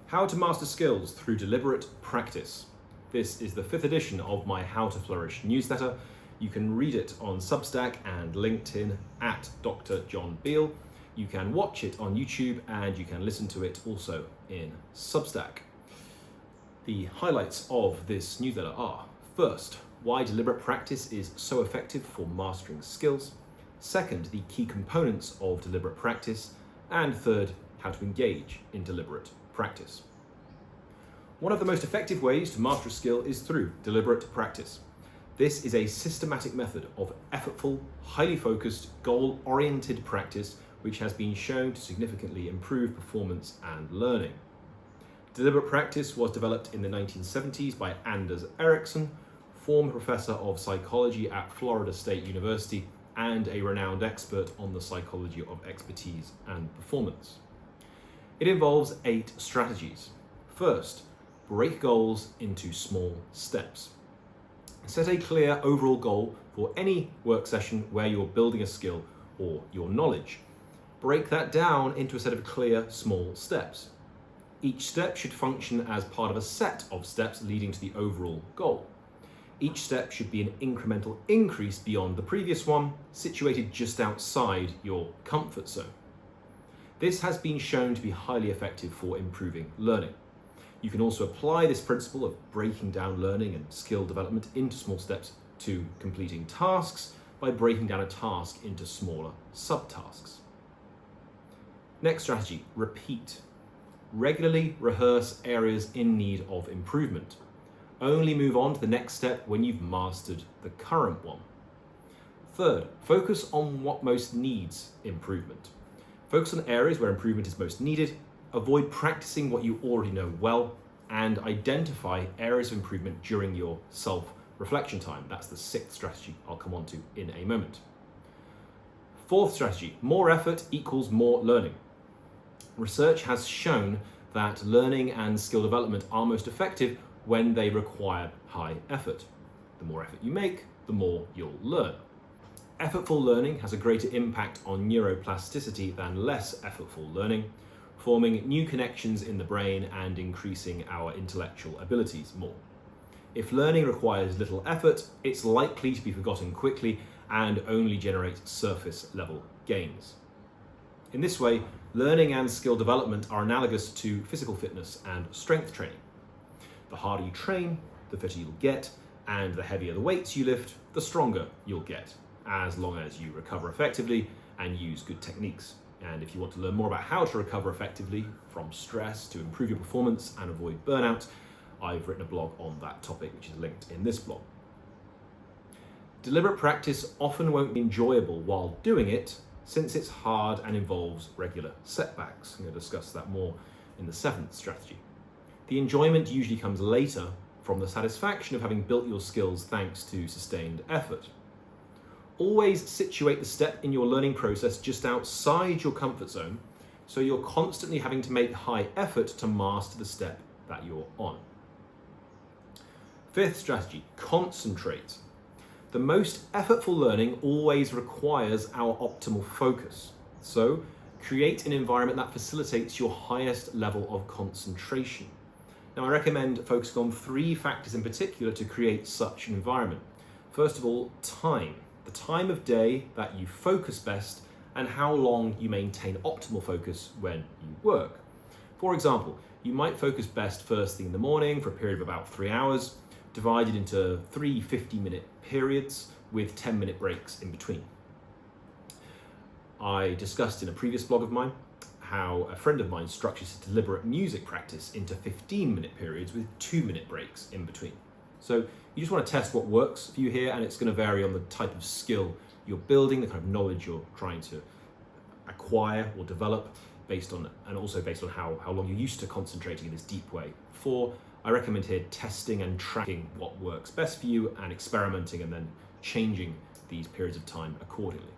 How to master skills through deliberate practice. This is the 5th edition of my How to Flourish newsletter. You can read it on Substack and LinkedIn at Dr. John Beale. You can watch it on YouTube and you can listen to it also in Substack. The highlights of this newsletter are: first, why deliberate practice is so effective for mastering skills. Second, the key components of deliberate practice. And third, how to engage in deliberate practice. One of the most effective ways to master a skill is through deliberate practice. This is a systematic method of effortful, highly focused, goal-oriented practice which has been shown to significantly improve performance and learning. Deliberate practice was developed in the 1970s by Anders Ericsson, former professor of psychology at Florida State University and a renowned expert on the psychology of expertise and performance. It involves 8 strategies. First, break goals into small steps. Set a clear overall goal for any work session where you're building a skill or your knowledge. Break that down into a set of clear small steps. Each step should function as part of a set of steps leading to the overall goal. Each step should be an incremental increase beyond the previous one, situated just outside your comfort zone. This has been shown to be highly effective for improving learning. You can also apply this principle of breaking down learning and skill development into small steps to completing tasks by breaking down a task into smaller subtasks. Next strategy, repeat. Regularly rehearse areas in need of improvement. Only move on to the next step when you've mastered the current one. Third, focus on what most needs improvement. Focus on areas where improvement is most needed. Avoid practicing what you already know well, and identify areas of improvement during your self-reflection time. That's the 6th strategy I'll come on to in a moment. 4th strategy, more effort equals more learning. Research has shown that learning and skill development are most effective when they require high effort. The more effort you make, the more you'll learn. Effortful learning has a greater impact on neuroplasticity than less effortful learning, forming new connections in the brain and increasing our intellectual abilities more. If learning requires little effort, it's likely to be forgotten quickly and only generate surface level gains. In this way, learning and skill development are analogous to physical fitness and strength training. The harder you train, the fitter you'll get, and the heavier the weights you lift, the stronger you'll get, as long as you recover effectively and use good techniques. And if you want to learn more about how to recover effectively from stress to improve your performance and avoid burnout, I've written a blog on that topic, which is linked in this blog. Deliberate practice often won't be enjoyable while doing it, since it's hard and involves regular setbacks. I'm going to discuss that more in the 7th strategy. The enjoyment usually comes later from the satisfaction of having built your skills thanks to sustained effort. Always situate the step in your learning process just outside your comfort zone, so you're constantly having to make high effort to master the step that you're on. 5th strategy, concentrate. The most effortful learning always requires our optimal focus. So, create an environment that facilitates your highest level of concentration. Now, I recommend focusing on 3 factors in particular to create such an environment. First of all, time. The time of day that you focus best and how long you maintain optimal focus when you work. For example, you might focus best first thing in the morning for a period of about 3 hours, divided into 3 50-minute periods with 10-minute breaks in between. I discussed in a previous blog of mine how a friend of mine structures his deliberate music practice into 15-minute periods with 2-minute breaks in between. So you just want to test what works for you here, and it's going to vary on the type of skill you're building, the kind of knowledge you're trying to acquire or develop, and also based on how long you're used to concentrating in this deep way. I recommend here testing and tracking what works best for you and experimenting and then changing these periods of time accordingly.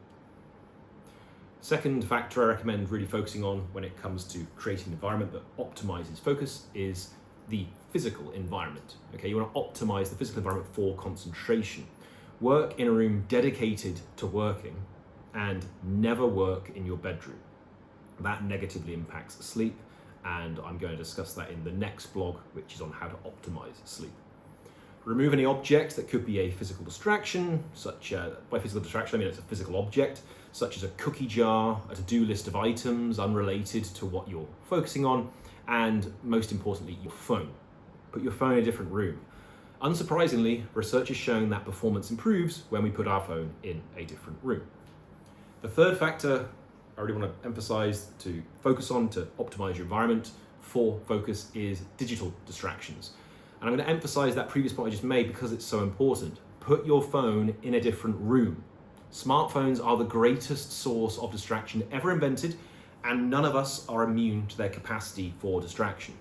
Second factor I recommend really focusing on when it comes to creating an environment that optimizes focus is the physical environment. Okay, you want to optimize the physical environment for concentration. Work in a room dedicated to working and never work in your bedroom. That negatively impacts sleep and I'm going to discuss that in the next blog, which is on how to optimize sleep. Remove any object that could be a physical distraction, by physical distraction I mean it's a physical object, such as a cookie jar, a to-do list of items unrelated to what you're focusing on, and most importantly, your phone. Put your phone in a different room. Unsurprisingly, research has shown that performance improves when we put our phone in a different room. The third factor I really want to emphasize to focus on to optimize your environment for focus is digital distractions. And I'm going to emphasize that previous point I just made because it's so important. Put your phone in a different room. Smartphones are the greatest source of distraction ever invented, and none of us are immune to their capacity for distraction.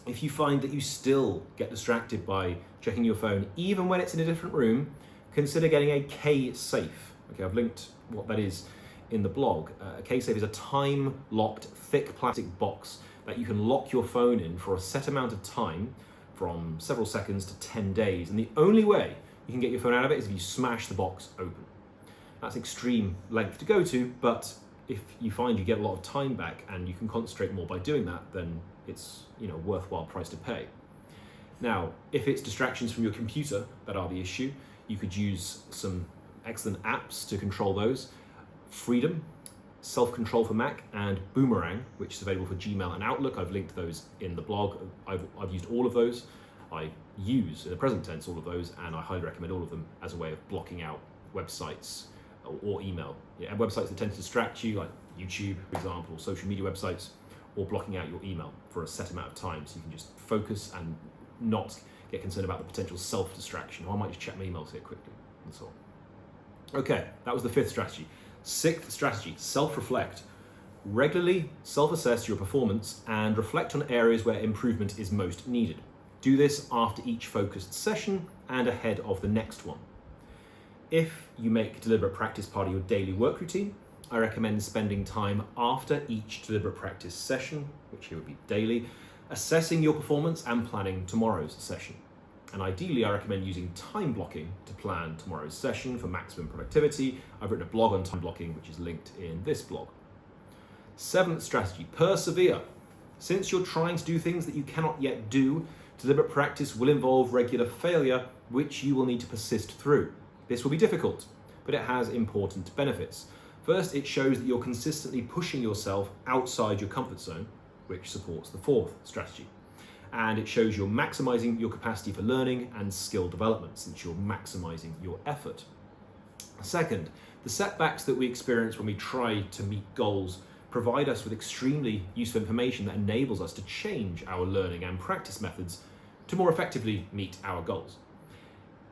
If you find that you still get distracted by checking your phone, even when it's in a different room, consider getting a K-Safe. Okay, I've linked what that is in the blog. A K-Safe is a time-locked, thick plastic box that you can lock your phone in for a set amount of time, from several seconds to 10 days. And the only way you can get your phone out of it is if you smash the box open. That's extreme length to go to, but if you find you get a lot of time back and you can concentrate more by doing that, then it's a worthwhile price to pay. Now, if it's distractions from your computer that are the issue, you could use some excellent apps to control those. Freedom, Self-Control for Mac, and Boomerang, which is available for Gmail and Outlook. I've linked those in the blog. I've used all of those. I use, in the present tense, all of those, and I highly recommend all of them as a way of blocking out websites or email. And websites that tend to distract you, like YouTube, for example, or social media websites, or blocking out your email for a set amount of time so you can just focus and not get concerned about the potential self-distraction. Or I might just check my emails here quickly, and so on. Okay, that was the fifth strategy. Sixth strategy, self-reflect. Regularly self-assess your performance and reflect on areas where improvement is most needed. Do this after each focused session and ahead of the next one. If you make deliberate practice part of your daily work routine, I recommend spending time after each deliberate practice session, which here would be daily, assessing your performance and planning tomorrow's session. And ideally, I recommend using time blocking to plan tomorrow's session for maximum productivity. I've written a blog on time blocking, which is linked in this blog. Seventh strategy, persevere. Since you're trying to do things that you cannot yet do, deliberate practice will involve regular failure, which you will need to persist through. This will be difficult, but it has important benefits. First, it shows that you're consistently pushing yourself outside your comfort zone, which supports the fourth strategy. And it shows you're maximizing your capacity for learning and skill development, since you're maximizing your effort. Second, the setbacks that we experience when we try to meet goals provide us with extremely useful information that enables us to change our learning and practice methods to more effectively meet our goals.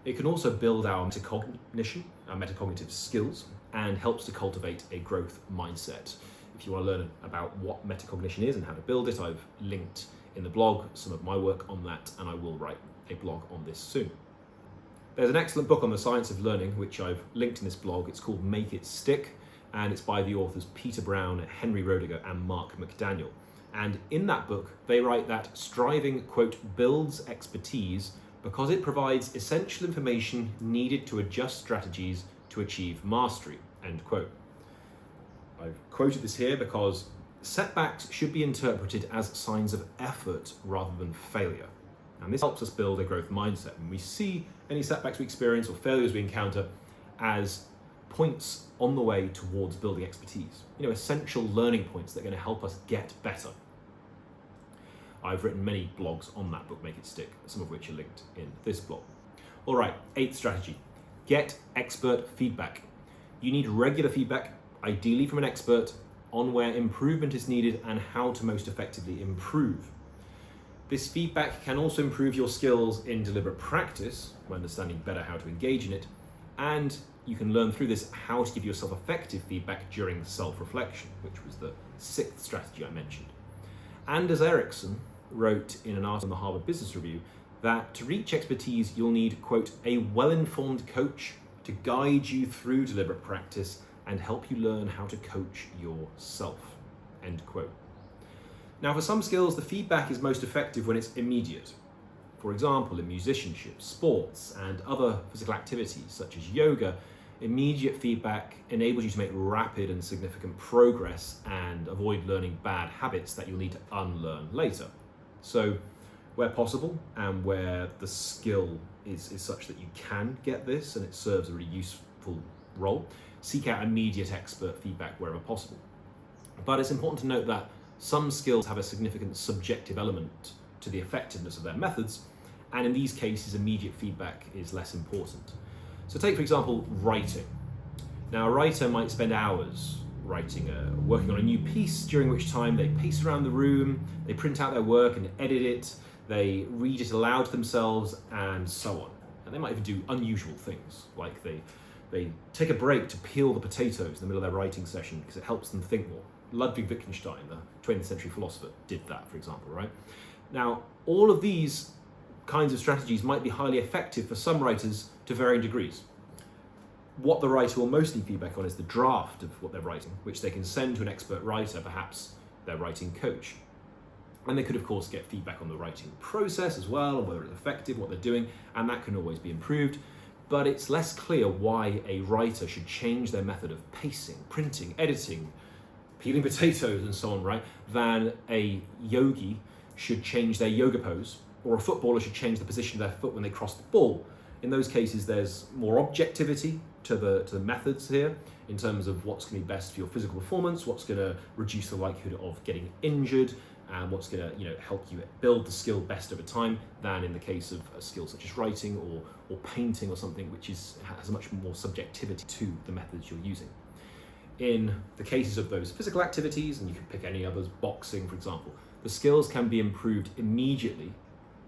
It can also build our metacognition, our metacognitive skills, and helps to cultivate a growth mindset. If you want to learn about what metacognition is and how to build it, I've linked in the blog some of my work on that, and I will write a blog on this soon. There's an excellent book on the science of learning, which I've linked in this blog. It's called Make It Stick, and it's by the authors Peter Brown, Henry Roediger, and Mark McDaniel. And in that book, they write that striving, quote, builds expertise because it provides essential information needed to adjust strategies to achieve mastery, end quote. I've quoted this here because setbacks should be interpreted as signs of effort rather than failure. And this helps us build a growth mindset. And we see any setbacks we experience or failures we encounter as points on the way towards building expertise. Essential learning points that are going to help us get better. I've written many blogs on that book, Make It Stick, some of which are linked in this blog. All right, eighth strategy, get expert feedback. You need regular feedback, ideally from an expert, on where improvement is needed and how to most effectively improve. This feedback can also improve your skills in deliberate practice, by understanding better how to engage in it, and you can learn through this how to give yourself effective feedback during self-reflection, which was the sixth strategy I mentioned. Anders Ericsson wrote in an article in the Harvard Business Review that to reach expertise, you'll need, quote, a well-informed coach to guide you through deliberate practice and help you learn how to coach yourself, end quote. Now, for some skills, the feedback is most effective when it's immediate. For example, in musicianship, sports, and other physical activities such as yoga, Immediate feedback enables you to make rapid and significant progress and avoid learning bad habits that you'll need to unlearn later. So where possible and where the skill is such that you can get this and it serves a really useful role, seek out immediate expert feedback wherever possible. But it's important to note that some skills have a significant subjective element to the effectiveness of their methods, and in these cases, immediate feedback is less important. So take, for example, writing. Now, a writer might spend hours working on a new piece, during which time they pace around the room, they print out their work and edit it, they read it aloud to themselves, and so on. And they might even do unusual things, like they take a break to peel the potatoes in the middle of their writing session because it helps them think more. Ludwig Wittgenstein, the 20th century philosopher, did that, for example, right? Now, all of these kinds of strategies might be highly effective for some writers to varying degrees. What the writer will most need feedback on is the draft of what they're writing, which they can send to an expert writer, perhaps their writing coach. And they could, of course, get feedback on the writing process as well, whether it's effective, what they're doing, and that can always be improved. But it's less clear why a writer should change their method of pacing, printing, editing, peeling potatoes and so on, right, than a yogi should change their yoga pose, or a footballer should change the position of their foot when they cross the ball. In those cases, there's more objectivity to the methods here in terms of what's going to be best for your physical performance, what's going to reduce the likelihood of getting injured, and what's going to help you build the skill best over time, than in the case of a skill such as writing or painting or something, which has much more subjectivity to the methods you're using. In the cases of those physical activities, and you can pick any others, boxing for example, the skills can be improved immediately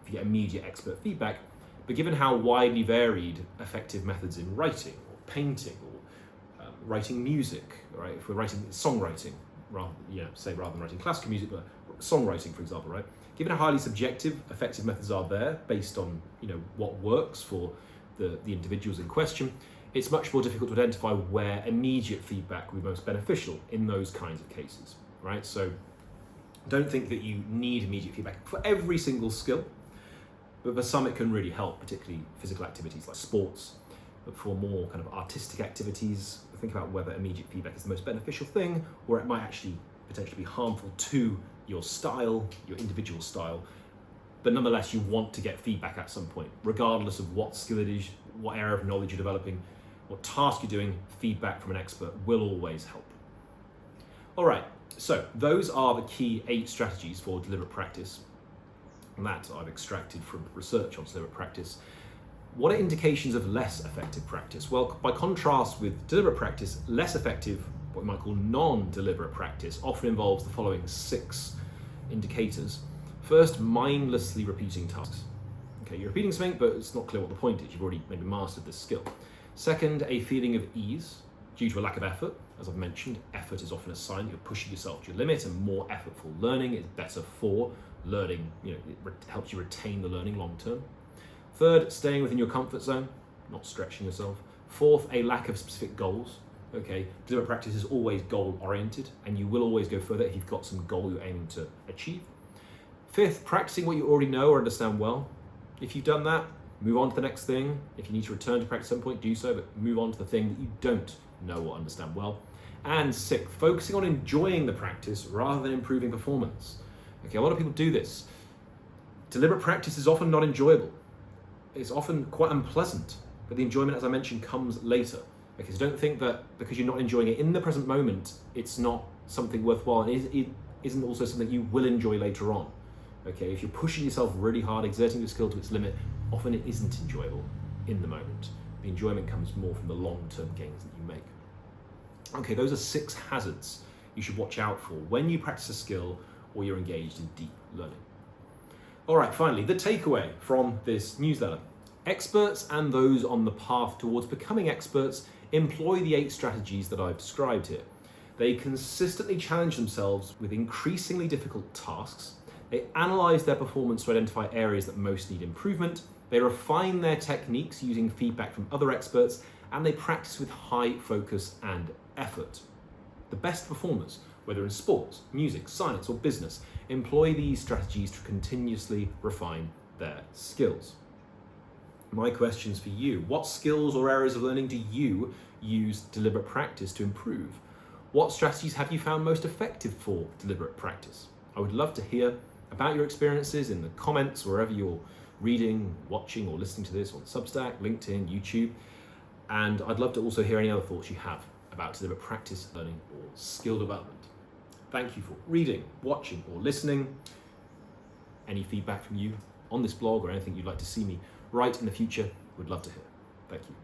if you get immediate expert feedback, but given how widely varied effective methods in writing or painting or writing music, right? If we're writing songwriting, rather than writing classical music, but songwriting, for example, right? Given how highly subjective effective methods are there, based on what works for the individuals in question, it's much more difficult to identify where immediate feedback will be most beneficial in those kinds of cases, right? So don't think that you need immediate feedback for every single skill, but for some it can really help, particularly physical activities like sports. But for more kind of artistic activities, think about whether immediate feedback is the most beneficial thing, or it might actually potentially be harmful to your style, your individual style. But nonetheless, you want to get feedback at some point, regardless of what skill it is, what area of knowledge you're developing, what task you're doing. Feedback from an expert will always help. All right, so those are the key 8 strategies for deliberate practice that I've extracted from research on deliberate practice. What are indications of less effective practice? Well, by contrast with deliberate practice, less effective, what we might call non-deliberate practice, often involves the following 6 indicators. First, mindlessly repeating tasks. Okay, you're repeating something, but it's not clear what the point is. You've already maybe mastered this skill. Second, a feeling of ease due to a lack of effort. As I've mentioned, effort is often a sign you're pushing yourself to your limit, and more effortful learning is better for learning. It helps you retain the learning long term. Third, staying within your comfort zone, not stretching yourself. Fourth, a lack of specific goals. Okay, deliberate practice is always goal oriented, and you will always go further if you've got some goal you're aiming to achieve. Fifth, practicing what you already know or understand well. If you've done that, move on to the next thing. If you need to return to practice at some point, do so, but move on to the thing that you don't know or understand well. And sixth, focusing on enjoying the practice rather than improving performance. Okay, a lot of people do this. Deliberate practice is often not enjoyable. It's often quite unpleasant, but the enjoyment, as I mentioned, comes later. Okay, so don't think that because you're not enjoying it in the present moment, it's not something worthwhile, and it isn't also something you will enjoy later on. Okay, if you're pushing yourself really hard, exerting your skill to its limit, often it isn't enjoyable in the moment. The enjoyment comes more from the long-term gains that you make. Okay, those are 6 hazards you should watch out for when you practice a skill or you're engaged in deep learning. All right, finally, the takeaway from this newsletter. Experts and those on the path towards becoming experts employ the 8 strategies that I've described here. They consistently challenge themselves with increasingly difficult tasks. They analyze their performance to identify areas that most need improvement. They refine their techniques using feedback from other experts, and they practice with high focus and effort. The best performers, whether in sports, music, science, or business, employ these strategies to continuously refine their skills. My questions for you: what skills or areas of learning do you use deliberate practice to improve? What strategies have you found most effective for deliberate practice? I would love to hear about your experiences in the comments wherever you're reading, watching or listening to this, on Substack, LinkedIn, YouTube. And I'd love to also hear any other thoughts you have about deliberate practice learning or skill development. Thank you for reading, watching or listening. Any feedback from you on this blog or anything you'd like to see me write in the future, would love to hear. Thank you.